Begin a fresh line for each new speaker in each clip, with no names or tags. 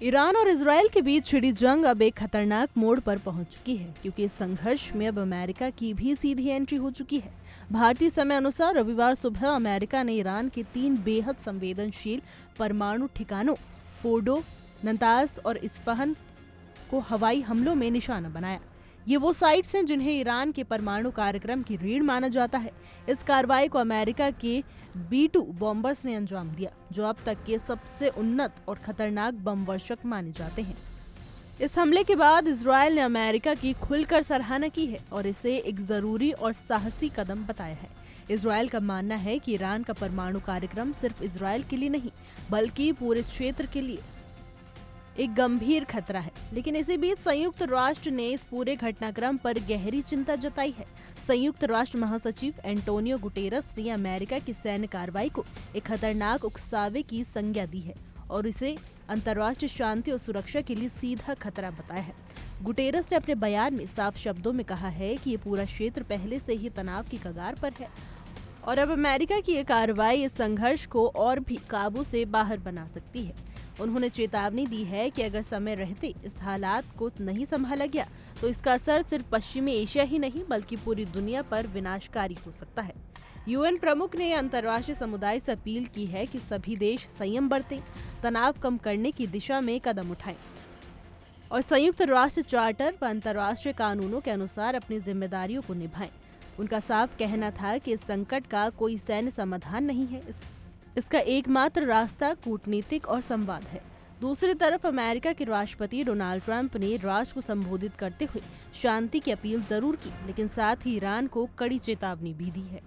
Iran और Israel के बीच छिड़ी जंग अब एक खतरनाक मोड़ पर पहुंच चुकी है, क्योंकि इस संघर्ष में अब अमेरिका की भी सीधी एंट्री हो चुकी है। भारतीय समय अनुसार रविवार सुबह अमेरिका ने ईरान के 3 बेहद संवेदनशील परमाणु ठिकानों फोर्डो, नतांज और इस्फहान को हवाई हमलों में निशाना बनाया। ये वो साइट्स हैं जिन्हें ईरान के परमाणु कार्यक्रम की रीढ़ माना जाता है। इस कार्रवाई को अमेरिका के B-2 बॉम्बर्स ने अंजाम दिया, जो अब तक के सबसे उन्नत और खतरनाक बम वर्षक माने जाते हैं। इस हमले के बाद इजराइल ने अमेरिका की खुलकर सराहना की है और इसे एक जरूरी और साहसी कदम बताया है। इजराइल का मानना है कि ईरान का परमाणु कार्यक्रम सिर्फ इजराइल के लिए नहीं, बल्कि पूरे क्षेत्र के लिए एक गंभीर खतरा है। लेकिन इसी बीच संयुक्त राष्ट्र ने इस पूरे घटनाक्रम पर गहरी चिंता जताई है। संयुक्त राष्ट्र महासचिव एंटोनियो गुटेरस ने अमेरिका की सैन्य कार्रवाई को एक खतरनाक उकसावे की संज्ञा दी है और इसे अंतर्राष्ट्रीय शांति और सुरक्षा के लिए सीधा खतरा बताया है। गुटेरस ने अपने बयान में साफ शब्दों में कहा है कि ये पूरा क्षेत्र पहले से ही तनाव की कगार पर है और अब अमेरिका की ये कार्रवाई इस संघर्ष को और भी काबू से बाहर बना सकती है। उन्होंने चेतावनी दी है कि अगर समय रहते इस हालात को नहीं संभाला गया तो इसका असर सिर्फ पश्चिमी एशिया ही नहीं बल्कि पूरी दुनिया पर विनाशकारी हो सकता है। UN प्रमुख ने अंतर्राष्ट्रीय समुदाय से अपील की है कि सभी देश संयम बरतें, तनाव कम करने की दिशा में कदम उठाएं और संयुक्त राष्ट्र चार्टर व अंतर्राष्ट्रीय कानूनों के अनुसार अपनी जिम्मेदारियों को निभाएं। उनका साफ कहना था कि इस संकट का कोई सैन्य समाधान नहीं है, इसका एकमात्र रास्ता कूटनीतिक और संवाद है। दूसरी तरफ अमेरिका के राष्ट्रपति डोनाल्ड ट्रंप ने राष्ट्र को संबोधित करते हुए शांति की अपील जरूर की, लेकिन साथ ही ईरान को कड़ी चेतावनी भी दी है।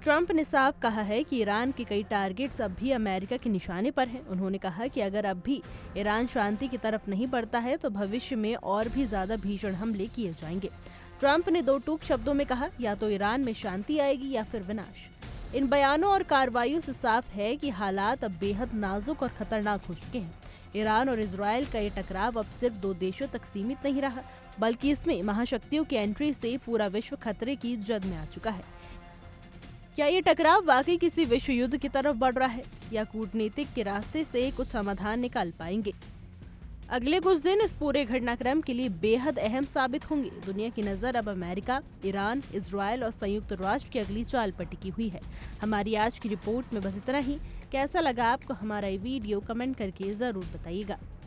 ट्रंप ने साफ कहा है कि ईरान के कई टारगेट्स अब भी अमेरिका के निशाने पर हैं। उन्होंने कहा कि अगर अब भी ईरान शांति की तरफ नहीं बढ़ता है तो भविष्य में और भी ज्यादा भीषण हमले किए जाएंगे। ट्रंप ने 2 टूक शब्दों में कहा, या तो ईरान में शांति आएगी या फिर विनाश। इन बयानों और कार्रवाइयों से साफ है कि हालात अब बेहद नाजुक और खतरनाक हो चुके हैं। ईरान और इजराइल का ये टकराव अब सिर्फ 2 देशों तक सीमित नहीं रहा, बल्कि इसमें महाशक्तियों की एंट्री से पूरा विश्व खतरे की जद में आ चुका है। क्या ये टकराव वाकई किसी विश्व युद्ध की तरफ बढ़ रहा है या कूटनीतिक के रास्ते से कुछ समाधान निकाल पाएंगे? अगले कुछ दिन इस पूरे घटनाक्रम के लिए बेहद अहम साबित होंगे। दुनिया की नजर अब अमेरिका, ईरान, इजराइल और संयुक्त राष्ट्र की अगली चाल पर टिकी हुई है। हमारी आज की रिपोर्ट में बस इतना ही। कैसा लगा आपको हमारा ये वीडियो, कमेंट करके जरूर बताइएगा।